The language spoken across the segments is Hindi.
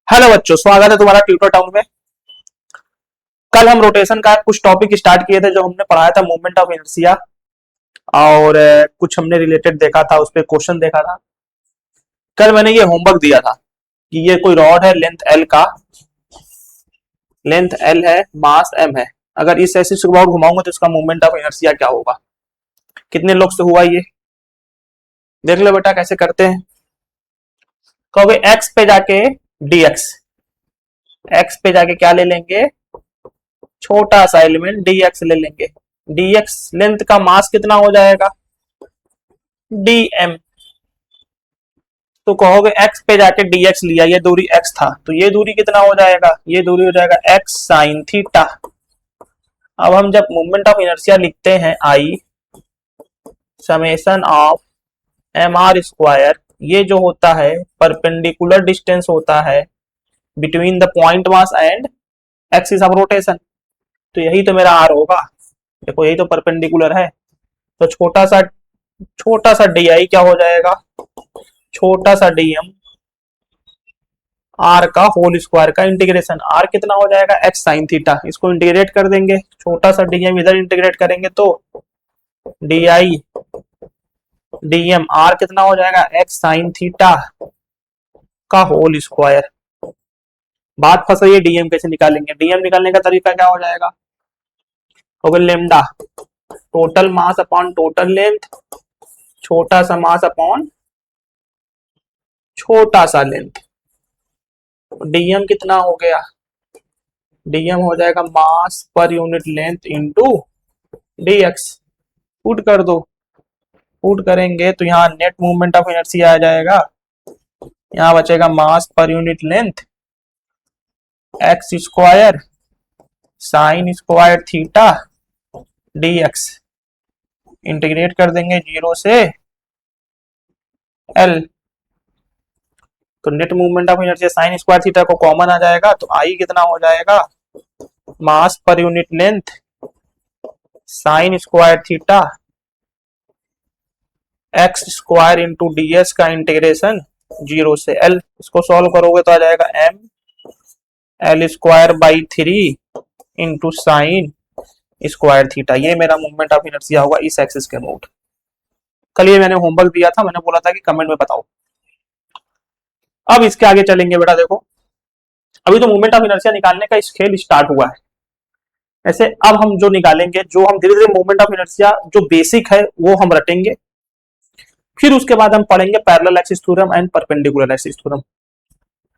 हेलो बच्चों, स्वागत है तुम्हारा ट्यूटर टाउन में। कल हम रोटेशन का कुछ टॉपिक स्टार्ट किए थे जो हमने पढ़ाया था मूवमेंट ऑफ इनर्शिया, और कुछ हमने रिलेटेड देखा था, उस पर क्वेश्चन देखा था। कल मैंने ये होमवर्क दिया था कि ये कोई रॉड है, लेंथ एल है, मास एम है। अगर इस एक्सिस को बहुत घुमाऊंगा तो इसका मूवमेंट ऑफ इनर्शिया क्या होगा। कितने लोग से हुआ ये देख लो बेटा, कैसे करते हैं। कहोगे एक्स पे जाके dx, एक्स पे जाके क्या ले लेंगे, छोटा सा एलिमेंट dx ले लेंगे। dx लेंथ का मास कितना हो जाएगा, dm। तो कहोगे x पे जाके dx लिया, ये दूरी x था, तो ये दूरी कितना हो जाएगा, ये दूरी हो जाएगा x साइन थीटा। अब हम जब मोमेंट ऑफ इनर्शिया लिखते हैं I summation of M R square, ये जो होता है परपेंडिकुलर डिस्टेंस होता है between the point mass and axis of rotation. तो यही तो मेरा आर होगा, देखो यही तो परपेंडिकुलर है। तो छोटा सा डी आई क्या हो जाएगा, छोटा सा डीएम आर का होल स्क्वायर का इंटीग्रेशन, आर कितना हो जाएगा एक्स साइन थीटा। इसको इंटीग्रेट कर देंगे, छोटा सा डीएम इधर इंटीग्रेट करेंगे तो डी आई डीएम आर कितना हो जाएगा एक्स साइन थीटा का होल स्क्वायर। बात फंस रही है, डीएम कैसे निकालेंगे। डीएम निकालने का तरीका क्या हो जाएगा, होगा lambda total mass upon total length, छोटा सा मास अपॉन छोटा सा लेंथ। डीएम कितना हो गया, डीएम हो जाएगा mass per unit length into dx. Put कर दो, पुट करेंगे तो यहाँ नेट मूवमेंट ऑफ इनर्शिया आ जाएगा, यहाँ बचेगा mass per unit length x square sine square theta dx. Integrate कर देंगे 0 से एल, तो net movement of inertia sine square theta को कॉमन आ जाएगा, तो आई कितना हो जाएगा mass per unit length sine square theta x square into ds का इंटीग्रेशन 0 से एल। इसको सॉल्व करोगे तो आ जाएगा M L square by 3 into sine square theta. ये मेरा मूवमेंट ऑफ इनर्शिया होगा इस एक्सिस के अबाउट। कल ये मैंने होमवर्क दिया था, मैंने बोला था कि कमेंट में बताओ। अब इसके आगे चलेंगे बेटा, देखो अभी तो मूवमेंट ऑफ इनर्शिया निकालने का इस खेल स्टार्ट हुआ है। ऐसे अब हम जो निकालेंगे, जो हम धीरे धीरे मूवमेंट ऑफ इनर्शिया जो बेसिक है वो हम रटेंगे, फिर उसके बाद हम पढ़ेंगे parallel axis theorem and perpendicular axis theorem.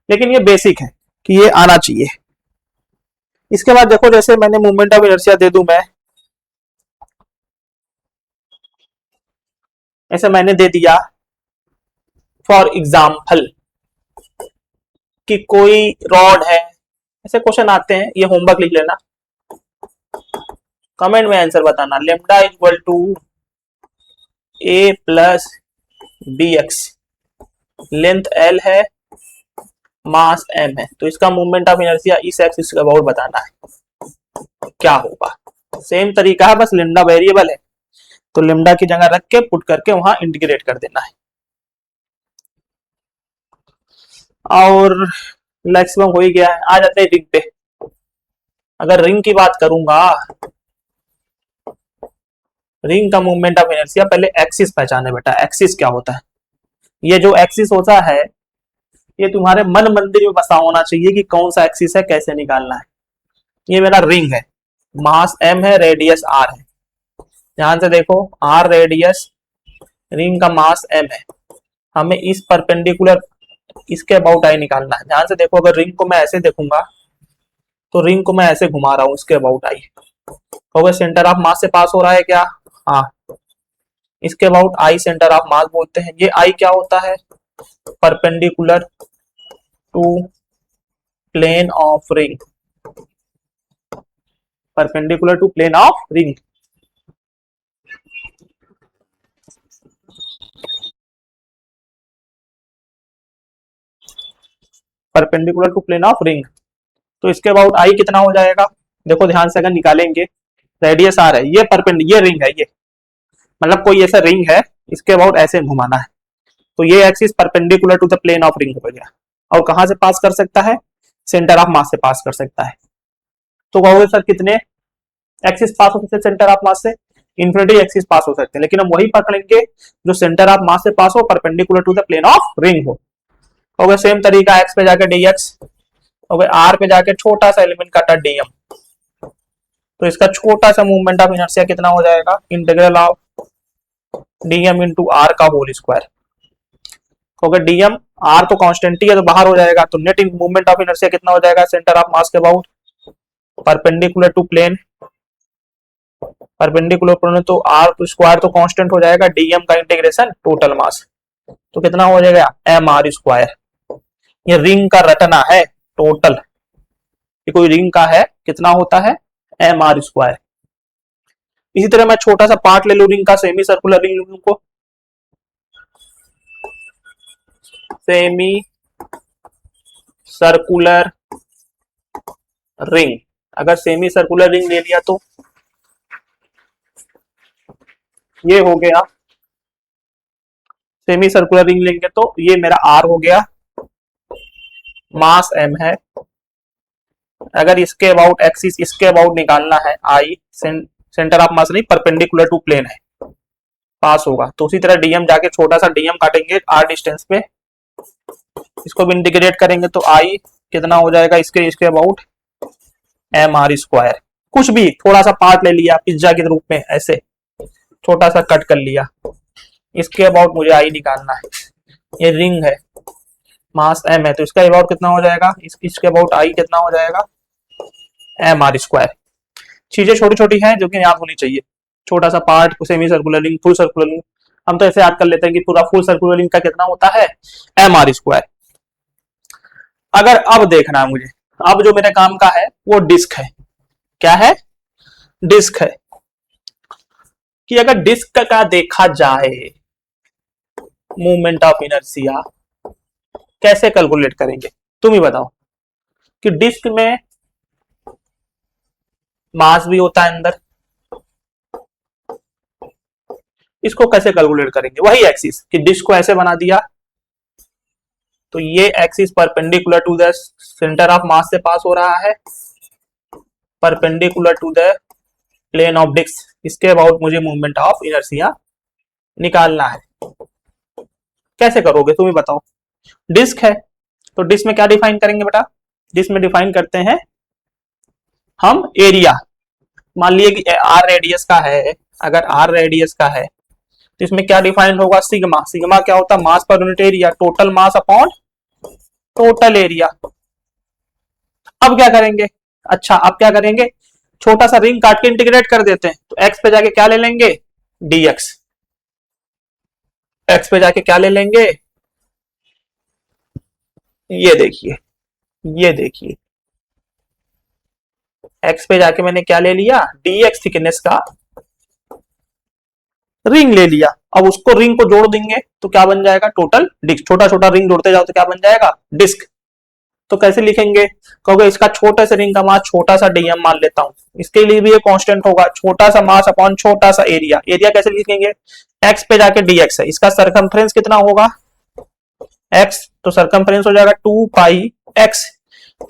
लेकिन ये बेसिक है कि ये आना चाहिए। इसके बाद देखो, जैसे मैंने मूवमेंट ऑफ इनर्शिया दे दूं मैं, ऐसे मैंने दे दिया फॉर एग्जाम्पल कि कोई रॉड है, ऐसे क्वेश्चन आते हैं, ये होमवर्क लिख लेना, कमेंट में आंसर बताना। Lambda equal to A plus B X, length L है, मास एम है, तो इसका मूवमेंट ऑफ इनर्शिया इस एक्सिस के अबाउट बताना है क्या होगा। सेम तरीका है, बस लेमडा वेरिएबल है तो लेमडा की जगह रख के पुट करके वहां इंटीग्रेट कर देना है। और मैक्सिमम हो ही गया है, आ जाते हैं रिंग पे। अगर रिंग की बात करूंगा, रिंग का मूवमेंट ऑफ इनर्शिया, पहले एक्सिस पहचाने बेटा, एक्सिस क्या होता है। ये जो एक्सिस होता है ये तुम्हारे मन मंदिर में बसा होना चाहिए कि कौन सा एक्सिस है, कैसे निकालना है। ये मेरा रिंग है, मास m है, रेडियस r है। ध्यान से देखो, r रेडियस, रिंग का मास m है, हमें इस परपेंडिकुलर इसके अबाउट आई निकालना है। ध्यान से देखो, अगर रिंग को मैं ऐसे देखूंगा तो रिंग को मैं ऐसे घुमा रहा हूं, इसके अबाउट आई तो सेंटर ऑफ मास से पास हो रहा है क्या, हाँ, इसके about I centre of mass बोलते हैं। ये आई क्या होता है, perpendicular to plane of ring, perpendicular to plane of ring. Perpendicular to plane of ring, तो इसके अबाउट आई कितना हो जाएगा, देखो ध्यान से अगर निकालेंगे, रेडियस आर है, ये ये रिंग है, ये मतलब कोई ऐसा रिंग है, इसके अबाउट ऐसे घुमाना है, तो ये axis perpendicular to the plane of ring हो गया। और कहां से पास कर सकता है, सेंटर ऑफ मास से पास कर सकता है। तो कहोगे सर कितने एक्सिस पास हो सकते हैं सेंटर ऑफ मास से, इन्फिनिटी एक्सिस पास हो सकते हैं, लेकिन हम वही पकड़ेंगे जो सेंटर ऑफ मास से पास हो, perpendicular to the plane of ring हो। हो गया सेम तरीका, एक्स पे जाके dx, हो गया आर पे जाके छोटा सा एलिमेंट काटा dm, तो इसका छोटा सा मूवमेंट ऑफ इनर्शिया कितना हो जाएगा, integral of dm into R का होल स्क्वायर। हो गया dm, आर तो कांस्टेंट ही है तो बाहर हो जाएगा, तो नेट मूवमेंट ऑफ इनर्शिया कितना हो जाएगा सेंटर ऑफ मास के about perpendicular to plane, perpendicular plane तो आर तो स्क्वायर तो कांस्टेंट हो जाएगा, dm का इंटीग्रेशन टोटल मास, तो कितना हो जाएगा एम आर स्क्वायर। ये रिंग का रटना है टोटल, ये कोई रिंग का है कितना होता है एम आर स्क्वायर। इसी तरह मैं छोटा सा पार्ट ले लू रिंग का, सेमी सर्कुलर रिंग लू को, सेमी सर्कुलर रिंग, अगर सेमी सर्कुलर रिंग ले लिया तो ये हो गया सेमी सर्कुलर रिंग लेंगे तो ये मेरा आर हो गया, मास एम है, अगर इसके अबाउट एक्सिस इसके अबाउट निकालना है आई, सेंटर ऑफ मास नहीं परपेंडिकुलर टू प्लेन है पास होगा, तो उसी तरह डीएम जाके छोटा सा डीएम काटेंगे आर डिस्टेंस पे, इसको भी इंटीग्रेट करेंगे तो आई कितना हो जाएगा इसके अबाउट एम आर स्क्वायर। कुछ भी थोड़ा सा पार्ट ले लिया पिज्जा के रूप में, ऐसे छोटा सा कट कर लिया, इसके अबाउट मुझे आई निकालना है, ये रिंग है मास एम है तो इसका अबाउट कितना हो जाएगा, इसके अबाउट आई कितना हो जाएगा एम आर स्क्वायर। चीजें छोटी छोटी हैं जो कि याद होनी चाहिए, छोटा सा part, semi circular ring, full circular ring, हम तो ऐसे याद कर लेते हैं कि पूरा फुल सर्कुलर रिंग का कितना होता है एम आर स्क्वायर। अगर अब देखना है मुझे, अब जो मेरे काम का है वो डिस्क है, क्या है डिस्क है, कि अगर डिस्क का देखा जाए मूवमेंट ऑफ इनर्शिया कैसे कैलकुलेट करेंगे, तुम ही बताओ, कि डिस्क में मास भी होता है अंदर, इसको कैसे कैलकुलेट करेंगे, वही एक्सिस कि डिस्क को ऐसे बना दिया तो ये axis perpendicular to the centre of mass से पास हो रहा है, perpendicular to the plane of disc, इसके अबाउट मुझे मूवमेंट ऑफ इनर्शिया निकालना है। कैसे करोगे तुम ही बताओ, डिस्क है तो डिस्क में क्या डिफाइन करेंगे बेटा, डिस्क में डिफाइन करते हैं हम एरिया, मान लिए कि आर रेडियस का है, अगर आर रेडियस का है तो इसमें क्या डिफाइन होगा सिग्मा, सिग्मा क्या होता है mass per unit area, total mass upon total area. अब क्या करेंगे, अच्छा अब क्या करेंगे, छोटा सा रिंग काट के इंटीग्रेट कर देते हैं, तो एक्स पे जाके क्या ले लेंगे dx, एक्स पे जाके क्या ले लेंगे, ये देखिए ये देखिए एक्स पे जाके मैंने क्या ले लिया dx थिकनेस का रिंग ले लिया, अब उसको रिंग को जोड़ देंगे तो क्या बन जाएगा टोटल डिस्क, छोटा छोटा रिंग जोड़ते जाओ तो क्या बन जाएगा डिस्क। तो कैसे लिखेंगे, कहोगे इसका छोटे से रिंग का मास छोटा सा डीएम मान लेता हूं, इसके लिए भी ये कांस्टेंट होगा छोटा सा मास अपॉन छोटा सा एरिया, एरिया कैसे लिखेंगे एक्स पे जाके dx है, इसका सरकमफ्रेंस कितना होगा x, तो सरकमफ्रेंस हो जाएगा 2 पाई x,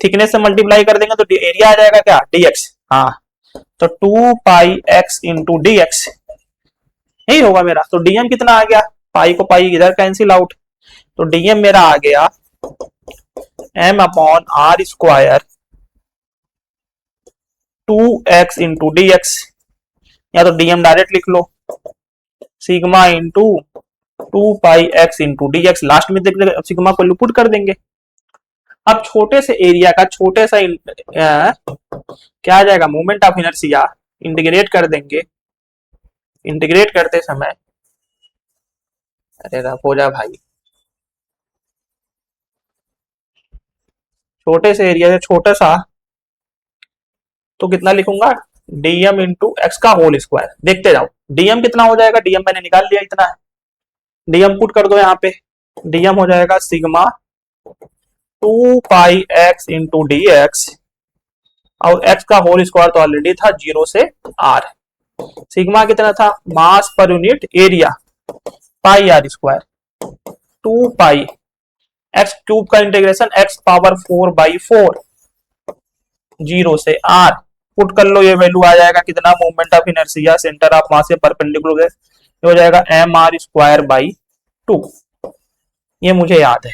थिकनेस से मल्टीप्लाई कर देंगे तो एरिया आ जाएगा क्या dx, हाँ तो 2 पाई x इंटू dx यही होगा मेरा। तो डीएम कितना आ गया, पाई को पाई इधर कैंसिल आउट, तो डीएम मेरा आ गया m upon R square 2x into dx, या तो डीएम डायरेक्ट लिख लो sigma into 2 pi x into dx, last में देख सिग्मा को पुट कर देंगे। अब छोटे से एरिया का छोटे सा क्या आ जाएगा मोमेंट ऑफ इनर्शिया, इंटीग्रेट कर देंगे, इंटीग्रेट करते समय अरे हो जा भाई, छोटे से एरिया से छोटा सा तो कितना लिखूंगा डीएम इंटू एक्स का होल स्क्वायर, देखते जाओ डीएम कितना हो जाएगा, डीएम मैंने निकाल लिया इतना है, डीएम पुट कर दो यहाँ पे, डीएम हो जाएगा sigma 2 pi x into D x, और एक्स का होल स्क्वायर तो ऑलरेडी था 0 से r, सिग्मा कितना था mass per unit area pi r square 2 pi x cube का इंटीग्रेशन एक्स पावर 4/4 0 से आर। पुट कर लो, ये वैल्यू आ जाएगा कितना, moment of inertia centre of mass से परपेंडिकुलर हो जाएगा mr²/2। ये मुझे याद है,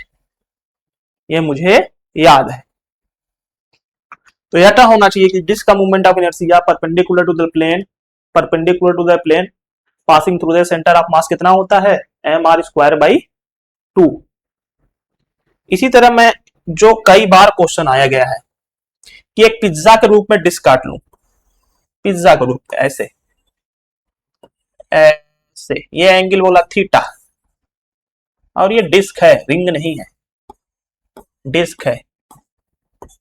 ये मुझे याद है। तो यह क्या होना चाहिए कि डिस्क का moment of inertia perpendicular to the plane passing through the centre of mass कितना होता है, mr²/2। इसी तरह मैं जो कई बार क्वेश्चन आया गया है कि एक पिज्जा के रूप में डिस्क काट लूं, पिज्जा के रूप में ऐसे ऐसे, ये एंगल बोला थीटा, और ये डिस्क है, रिंग नहीं है, डिस्क है,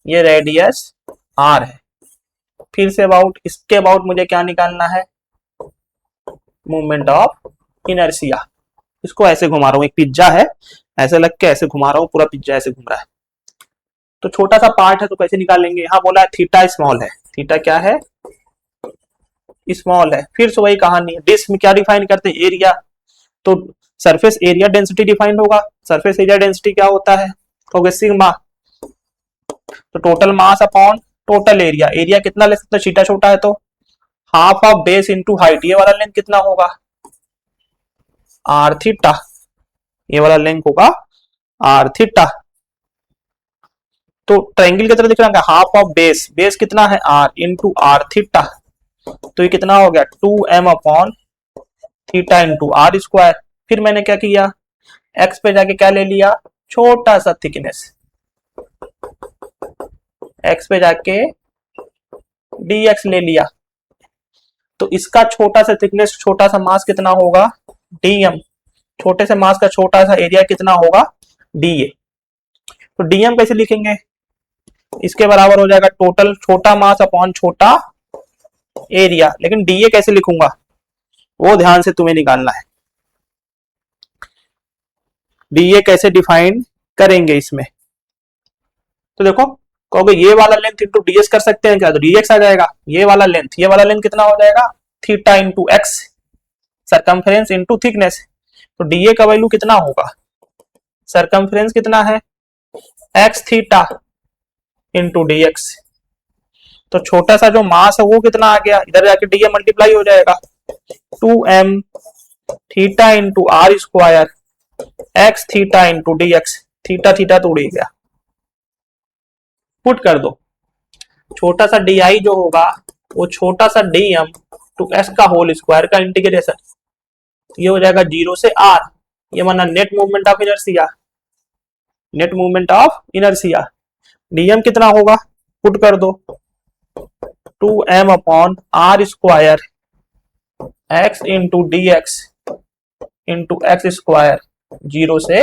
ये रेडियस आर है। फिर से अबाउट, इसके अबाउट मुझे क्या निकालना है, मोमेंट ऑफ इनर्शिया। इसको ऐसे घुमा रहा हूं, एक पिज्जा है, ऐसे लग के ऐसे घुमा रहा हूं, पूरा पिज्जा ऐसे घूम रहा है, तो छोटा सा पार्ट है तो कैसे निकालेंगे। यहां बोला है थीटा स्मॉल है, थीटा क्या है, स्मॉल है। फिर से वही कहानी है, डिस्क में क्या डिफाइन करते हैं, एरिया, तो सरफेस एरिया डेंसिटी डिफाइंड होगा। सरफेस एरिया डेंसिटी क्या होता है, तो सिग्मा, तो total mass upon total area. Area कितना ले सकते, थीटा छोटा है तो half of base into height, ये वाला लेंथ कितना होगा, आर थीटा, ये वाला लेंथ होगा आर थीटा। तो ट्रायंगल की तरह दिख रहा है, हाफ ऑफ बेस, बेस कितना है आर इनटू आर थीटा, तो ये कितना हो गया 2m upon theta into R square. फिर मैंने क्या किया, एक्स पे जाके क्या ले लिया, छोटा सा थिकनेस, एक्स पे जाके dx ले लिया, तो इसका छोटा सा थिकनेस, छोटा सा मास कितना होगा, dm, छोटे से मास का छोटा सा एरिया कितना होगा, dA। तो dm कैसे लिखेंगे, इसके बराबर हो जाएगा टोटल छोटा मास अपॉन छोटा एरिया, लेकिन dA कैसे लिखूंगा वो ध्यान से तुम्हें निकालना है। dA कैसे डिफाइन करेंगे इसमें, तो देखो कहोगे ये वाला लेंथ इंटू ds कर सकते हैं क्या, तो dx आ जाएगा। ये वाला लेंथ कितना हो जाएगा, theta into x, circumference into thickness, तो dA का वैल्यू कितना होगा, सरकमफ्रेंस कितना है x थीटा इंटू dx, तो छोटा सा जो मास है वो कितना आ गया, इधर जाके dA मल्टीप्लाई हो जाएगा, 2m theta into R square X theta into dx, theta theta तो उड़ ही गया, पुट कर दो। छोटा सा di जो होगा वो छोटा सा dm टू s का होल स्क्वायर का इंटीग्रेशन, ये हो जाएगा 0 से r, ये माना net movement of inertia, net movement of inertia. dm कितना होगा, पुट कर दो 2m upon R square X into D X into X square 0 से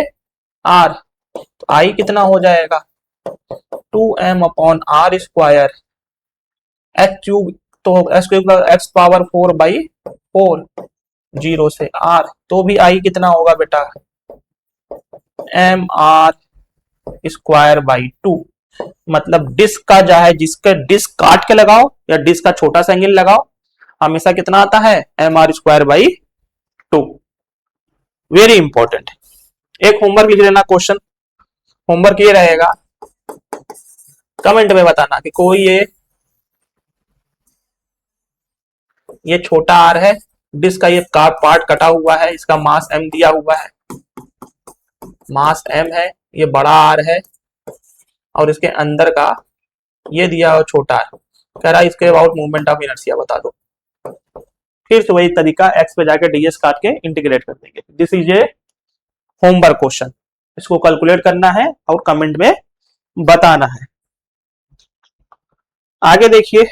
r, तो i कितना हो जाएगा 2m upon R square X cube, तो एक्स क्यूब एक्स पावर 4/4 0 से r, तो भी i कितना होगा बेटा mr²/2। मतलब डिस्क का जो है, जिसका डिस्क काट के लगाओ या डिस्क का छोटा सा एंगल लगाओ, हमेशा कितना आता है mr²/2। Very important. एक होमवर्क लिख लेना, क्वेश्चन होमवर्क ये रहेगा, कमेंट में बताना कि कोई ये छोटा r है, डिस्क का ये पार्ट कटा हुआ है, इसका मास m दिया हुआ है, मास m है, ये बड़ा r है, और इसके अंदर का ये दिया हुआ छोटा r, कह रहा है इसके अबाउट मूवमेंट ऑफ इनर्शिया बता दो। फिर से वही तरीका, x पे जाके ds काट के इंटीग्रेट कर देंगे। This is a homework question, इसको कैलकुलेट करना है और कमेंट में बताना है। आगे देखिए,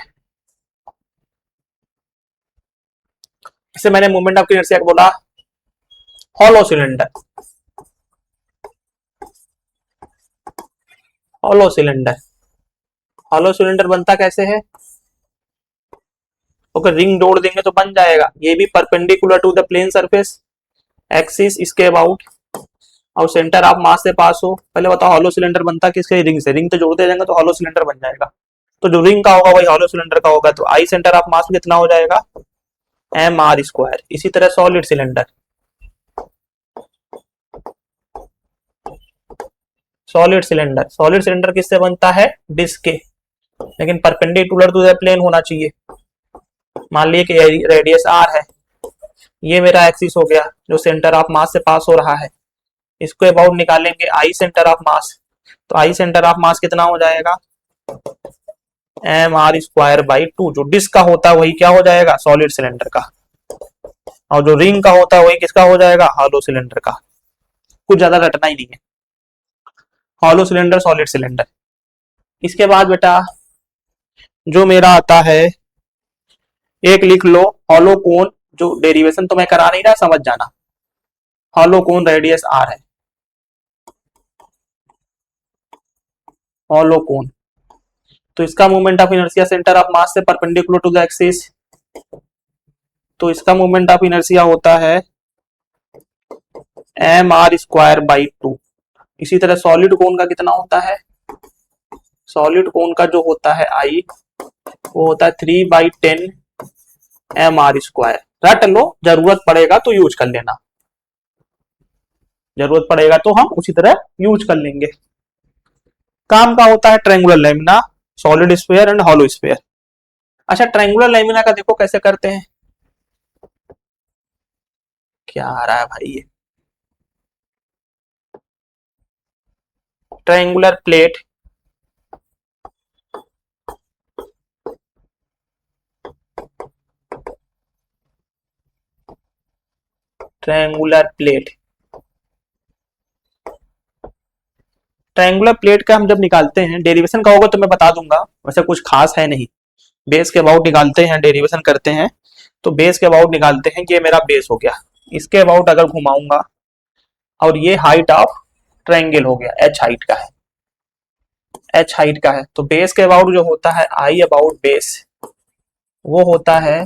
इसे मैंने मूवमेंट ऑफ इनर्शिया को बोला hollow cylinder. Hollow cylinder, hollow cylinder बनता कैसे है, ओके रिंग जोड़ देंगे तो बन जाएगा। ये भी perpendicular to the plane surface, axis इसके अबाउट, और सेंटर ऑफ मास से पास हो। पहले बताओ हॉलो सिलेंडर बनता किसके, रिंग से, रिंग तो जोड़ते जाएंगे तो हॉलो सिलेंडर बन जाएगा। तो जो रिंग का होगा वही हॉलो सिलेंडर का होगा, तो आई सेंटर ऑफ मास में कितना हो जाएगा mr²। इसी तरह सॉलिड सिलेंडर, सॉलिड सिलेंडर किससे बनता है? डिस्क के, लेकिन परपेंडिकुलर टू द प्लेन होना चाहिए। मान लीजिए कि रेडियस r है, ये मेरा एक्सिस हो गया जो सेंटर ऑफ मास से पास हो रहा है। इसको अबाउट निकालेंगे आई सेंटर ऑफ मास, तो आई सेंटर ऑफ मास कितना हो जाएगा? mr²/2। जो डिस्क का होता है वही क्या हो जाएगा? सॉलिड सिलेंडर का, और जो रिंग का होता है वही किसका हो जाएगा? हॉलो सिलेंडर का। कुछ ज्यादा रटना ही नहीं है, हॉलो सिलेंडर, सॉलिड सिलेंडर। इसके बाद बेटा जो मेरा आता है, एक लिख लो हॉलो कोन, जो डेरिवेशन तो मैं करा नहीं रहा, समझ जाना। हॉलो कोन रेडियस r है, हॉलो कोन, तो इसका moment of inertia centre of mass से परपेंडिकुलर टू द एक्सिस, तो इसका मोमेंट ऑफ इनर्शिया होता है mr²/2। इसी तरह सॉलिड कोन का कितना होता है? सॉलिड कोन का जो होता है आई, वो होता है 3/10 mr²। रट लो, जरूरत पड़ेगा तो यूज कर लेना, जरूरत पड़ेगा तो हम उसी तरह यूज कर लेंगे। काम का होता है triangular lamina, solid sphere and hollow sphere. अच्छा, ट्रायंगुलर लैमिना का देखो कैसे करते हैं। क्या आ रहा है भाई ये? Triangular plate, triangular plate, triangular plate का हम जब निकालते हैं, डेरिवेशन का होगा तो मैं बता दूंगा, वैसे कुछ खास है नहीं। बेस के अबाउट निकालते हैं, डेरिवेशन करते हैं, तो बेस के अबाउट निकालते हैं कि ये मेरा बेस हो गया, इसके अबाउट अगर घुमाऊंगा और ये हाइट ऑफ ट्रायंगल हो गया, h हाइट का है, h हाइट का है, तो बेस के अबाउट जो होता है आई अबाउट बेस, वो होता है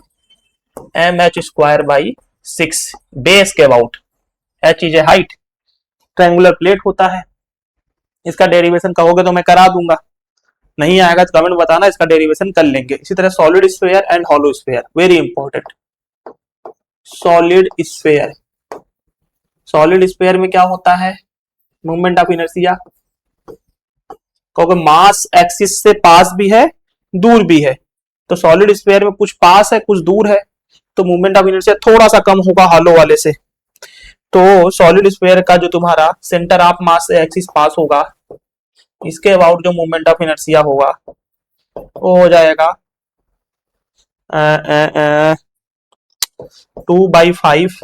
mh²/6। बेस के about, h is a height, triangular plate होता है। इसका डेरिवेशन कहोगे तो मैं करा दूंगा, नहीं आएगा तो कमेंट बताना, इसका डेरिवेशन कर लेंगे। इसी तरह solid sphere and hollow sphere, very important. Solid sphere, solid sphere में क्या होता है? मूवमेंट ऑफ इनर्शिया, क्योंकि मास एक्सिस से पास भी है दूर भी है, तो सॉलिड स्फीयर में कुछ पास है कुछ दूर है, तो मूवमेंट ऑफ इनर्शिया थोड़ा सा कम होगा हॉलो वाले से। तो सॉलिड स्फीयर का जो तुम्हारा सेंटर ऑफ मास से एक्सिस पास होगा, इसके अबाउट जो मूवमेंट ऑफ इनर्शिया होगा वो हो जाएगा 2/5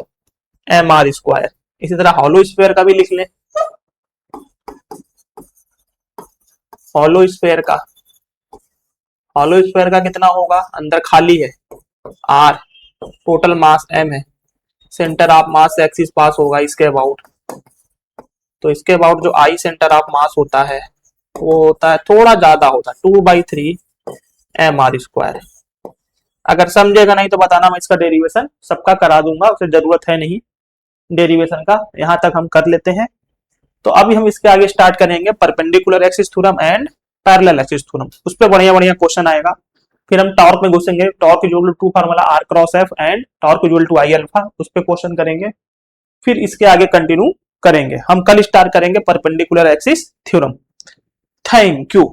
mr²। इसी तरह हॉलो स्फीयर का भी लिख लें, हॉलो स्फीयर का, हॉलो स्फीयर का कितना होगा? अंदर खाली है r, टोटल मास m है, सेंटर ऑफ मास से एक्सिस पास होगा इसके अबाउट, तो इसके अबाउट जो आई सेंटर ऑफ मास होता है वो होता है थोड़ा ज्यादा होता है 2/3 mr²। अगर समझेगा नहीं तो बताना, मैं इसका डेरिवेशन सबका करा दूंगा, उसे जरूरत है नहीं डेरिवेशन का, यहां तक हम कर लेते हैं। तो अभी हम इसके आगे स्टार्ट करेंगे perpendicular axis theorem and parallel axis theorem, उस पर बढ़िया बढ़िया क्वेश्चन आएगा। फिर हम टॉर्क में घुसेंगे, torque equal to formula r cross f and torque equal to I alpha, उस पर क्वेश्चन करेंगे। फिर इसके आगे कंटिन्यू करेंगे, हम कल स्टार्ट करेंगे perpendicular axis theorem. Thank you.